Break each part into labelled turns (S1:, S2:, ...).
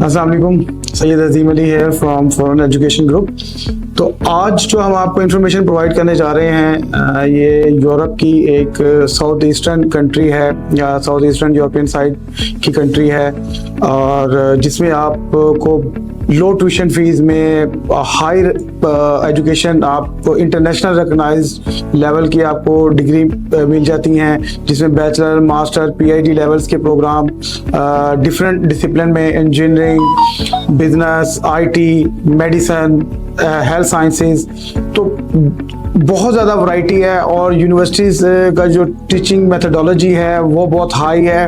S1: अस्सलाम वालेकुम, सैयद अजीम अली है फ्रॉम फॉरेन एजुकेशन ग्रुप। तो आज जो हम आपको इंफॉर्मेशन प्रोवाइड करने जा रहे हैं ये यूरोप की एक साउथ ईस्टर्न कंट्री है या साउथ ईस्टर्न यूरोपियन साइड की कंट्री है, और जिसमें आपको लो ट्यूशन फीस में हाई एजुकेशन, आपको इंटरनेशनल रिकॉग्नाइज्ड लेवल की आपको डिग्री मिल जाती हैं, जिसमें बैचलर, मास्टर, पीएचडी लेवल्स के प्रोग्राम डिफरेंट डिसिप्लिन में engineering, business, IT, medicine, health sciences, तो बहुत ज़्यादा वैरायटी है। और यूनिवर्सिटीज़ का जो टीचिंग मेथडोलॉजी है वो बहुत हाई है,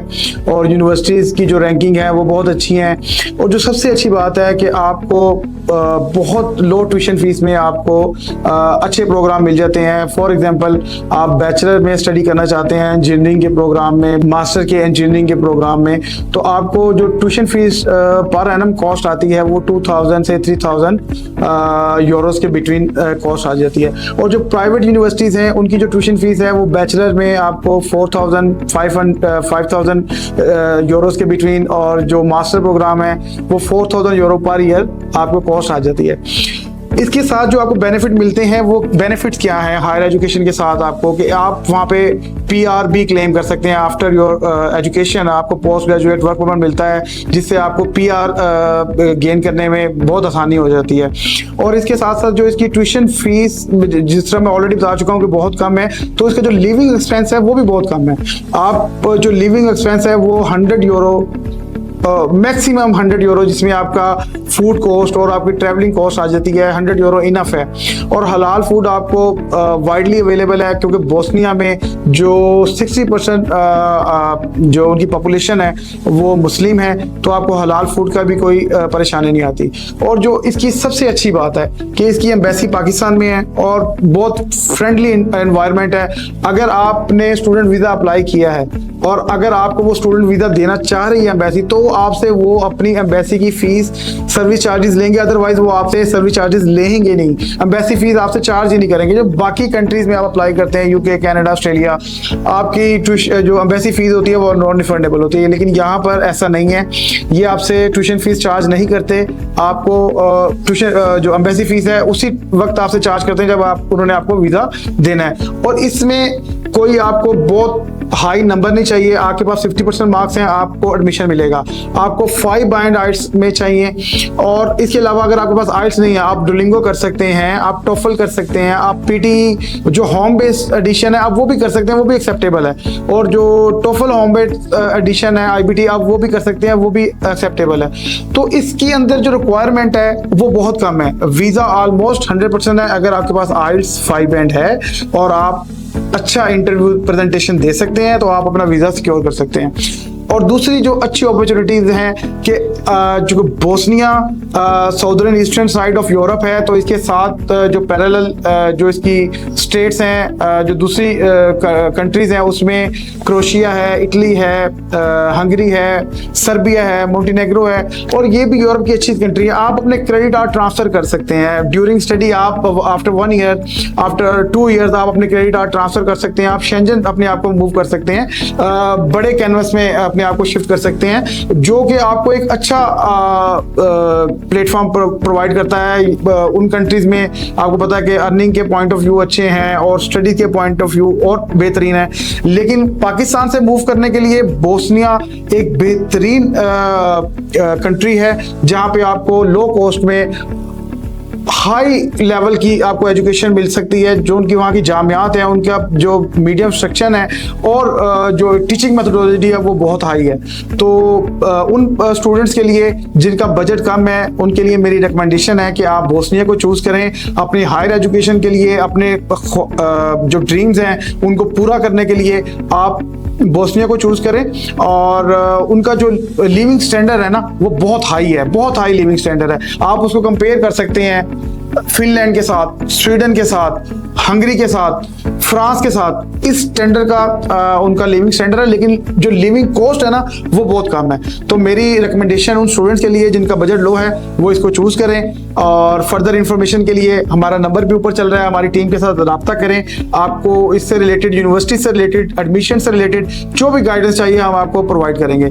S1: और यूनिवर्सिटीज़ की जो रैंकिंग है वो बहुत अच्छी हैं। और जो सबसे अच्छी बात है कि आपको बहुत लो ट्यूशन फीस में आपको अच्छे प्रोग्राम मिल जाते हैं। फॉर एग्जांपल, आप बैचलर में स्टडी करना चाहते हैं इंजीनियरिंग के प्रोग्राम में, मास्टर के इंजीनियरिंग के प्रोग्राम में, तो आपको जो tuition fees per annum cost आती है वो 2000 से 3000 यूरोस के बिटवीन कॉस्ट आ जाती है। और जो प्राइवेट यूनिवर्सिटीज़ हैं उनकी जो ट्यूशन फीस है वो बैचलर में आपको 5000 यूरोस के बिटवीन, और जो मास्टर प्रोग्राम है वो 4000 यूरो पर ईयर आपको कॉस्ट आ जाती है। इसके साथ जो आपको बेनिफिट मिलते हैं वो बेनिफिट्स क्या हैं हायर एजुकेशन के साथ आपको, कि आप वहाँ पे पीआर भी क्लेम कर सकते हैं। आफ्टर योर एजुकेशन आपको पोस्ट ग्रेजुएट वर्क परमिट मिलता है, जिससे आपको पीआर गेन करने में बहुत आसानी हो जाती है। और इसके साथ साथ जो इसकी ट्यूशन फीस, जिस तरह मैं ऑलरेडी बता चुका हूँ कि बहुत कम है, तो इसका जो लिविंग एक्सपेंस है वो भी बहुत कम है। आप जो लिविंग एक्सपेंस है वो 100 यूरो, मैक्सिमम 100 यूरो, जिसमें आपका फूड कॉस्ट और आपकी ट्रैवलिंग कॉस्ट आ जाती है। 100 यूरो इनफ है। और हलाल फूड आपको वाइडली अवेलेबल है, क्योंकि बोस्निया में जो 60% जो उनकी पॉपुलेशन है वो मुस्लिम है, तो आपको हलाल फूड का भी कोई परेशानी नहीं आती। और जो इसकी सबसे अच्छी बात है कि इसकी एम्बेसी पाकिस्तान में है और बहुत फ्रेंडली एनवायरनमेंट है। अगर आपने स्टूडेंट वीज़ा अप्लाई किया है और अगर आपको वो स्टूडेंट वीज़ा देना चाह रही है एम्बेसी, तो आपसे वो अपनी एम्बेसी की फीस, सर्विस चार्जेस लेंगे, अदरवाइज वो आपसे सर्विस चार्जेस लेंगे नहीं। एम्बेसी फीस आपसे चार्ज ही नहीं करेंगे। जो बाकी कंट्रीज में आप अप्लाई करते हैं, यूके, कनाडा, ऑस्ट्रेलिया, आपकी जो एम्बेसी फीस होती है वो नॉन रिफंडेबल होती है, लेकिन यहाँ पर ऐसा नहीं है। ये आपसे ट्यूशन फीस चार्ज नहीं करते, आपको ट्यूशन जो एम्बेसी फीस है उसी वक्त आपसे चार्ज करते हैं जब उन्होंने आपको वीज़ा देना है। और इसमें कोई आपको बहुत हाई नंबर नहीं चाहिए। आपके पास 50% मार्क्स हैं, आपको एडमिशन मिलेगा। आपको 5 बाइंड आइट्स में चाहिए, और इसके अलावा अगर आपके पास आइट्स नहीं है, आप डुलिंगो कर सकते हैं, आप टोफल कर सकते हैं, आप पीटी जो होम बेस्ड एडिशन है आप वो भी कर सकते हैं, वो भी एक्सेप्टेबल है। और जो टोफल होम बेस्ड एडिशन है आईबीटी, आप वो भी कर सकते हैं, वो भी एक्सेप्टेबल है। तो इसके अंदर जो रिक्वायरमेंट है वो बहुत कम है। वीज़ा ऑलमोस्ट 100% है अगर आपके पास आइट्स 5 बैंड है और आप अच्छा इंटरव्यू प्रेजेंटेशन दे सकते हैं, तो आप अपना वीज़ा सिक्योर कर सकते हैं। और दूसरी जो अच्छी अपॉर्चुनिटीज हैं कि जो Bosnia southern eastern side of Europe है, तो इसके साथ जो पैरेलल जो इसकी स्टेट्स हैं, जो दूसरी कंट्रीज हैं, उसमें क्रोएशिया है, इटली है, हंगरी है, सर्बिया है, मोंटेनेग्रो है, और ये भी यूरोप की अच्छी कंट्री है। आप अपने क्रेडिट कार्ड ट्रांसफर कर सकते हैं ड्यूरिंग स्टडी। आप आफ्टर 1 ईयर, आफ्टर 2 ईयर्स आप अपने क्रेडिट कार्ड ट्रांसफर कर सकते हैं। आप शेंजन अपने आप को मूव कर सकते हैं, बड़े कैनवस में अपने आप को शिफ्ट कर सकते हैं, जो कि आपको एक अच्छा प्लेटफॉर्म प्रोवाइड करता है। उन कंट्रीज में आपको पता है कि अर्निंग के पॉइंट ऑफ व्यू अच्छे हैं और स्टडी के पॉइंट ऑफ व्यू और बेहतरीन है। लेकिन पाकिस्तान से मूव करने के लिए बोस्निया एक बेहतरीन कंट्री है, जहां पे आपको लो कॉस्ट में हाई लेवल की आपको एजुकेशन मिल सकती है। जो उनकी वहाँ की जामियात है, उनका जो मीडियम स्ट्रक्चर है और जो टीचिंग मेथडोलॉजी है वो बहुत हाई है। तो उन स्टूडेंट्स के लिए जिनका बजट कम है, उनके लिए मेरी रिकमेंडेशन है कि आप बोस्निया को चूज़ करें अपनी हायर एजुकेशन के लिए। अपने जो ड्रीम्स हैं उनको पूरा करने के लिए आप बोस्निया को चूज़ करें। और उनका जो लिविंग स्टैंडर्ड है ना वो बहुत हाई है, बहुत हाई लिविंग स्टैंडर्ड है। आप उसको कंपेयर कर सकते हैं फिनलैंड के साथ, स्वीडन के साथ, हंगरी के साथ, फ्रांस के साथ इस स्टैंडर्ड का उनका लिविंग स्टैंडर्ड है, लेकिन जो लिविंग कॉस्ट है ना वो बहुत कम है। तो मेरी रिकमेंडेशन उन स्टूडेंट्स के लिए जिनका बजट लो है वो इसको चूज करें। और फर्दर इंफॉर्मेशन के लिए हमारा नंबर भी ऊपर चल रहा है, हमारी टीम के साथ रब्ता करें। आपको इससे रिलेटेड, यूनिवर्सिटी से रिलेटेड, एडमिशन से रिलेटेड जो भी गाइडेंस चाहिए हम आपको प्रोवाइड करेंगे।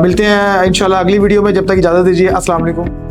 S1: मिलते हैं इंशाल्लाह अगली वीडियो में, जब तक इजाजत दीजिए। अस्सलाम वालेकुम।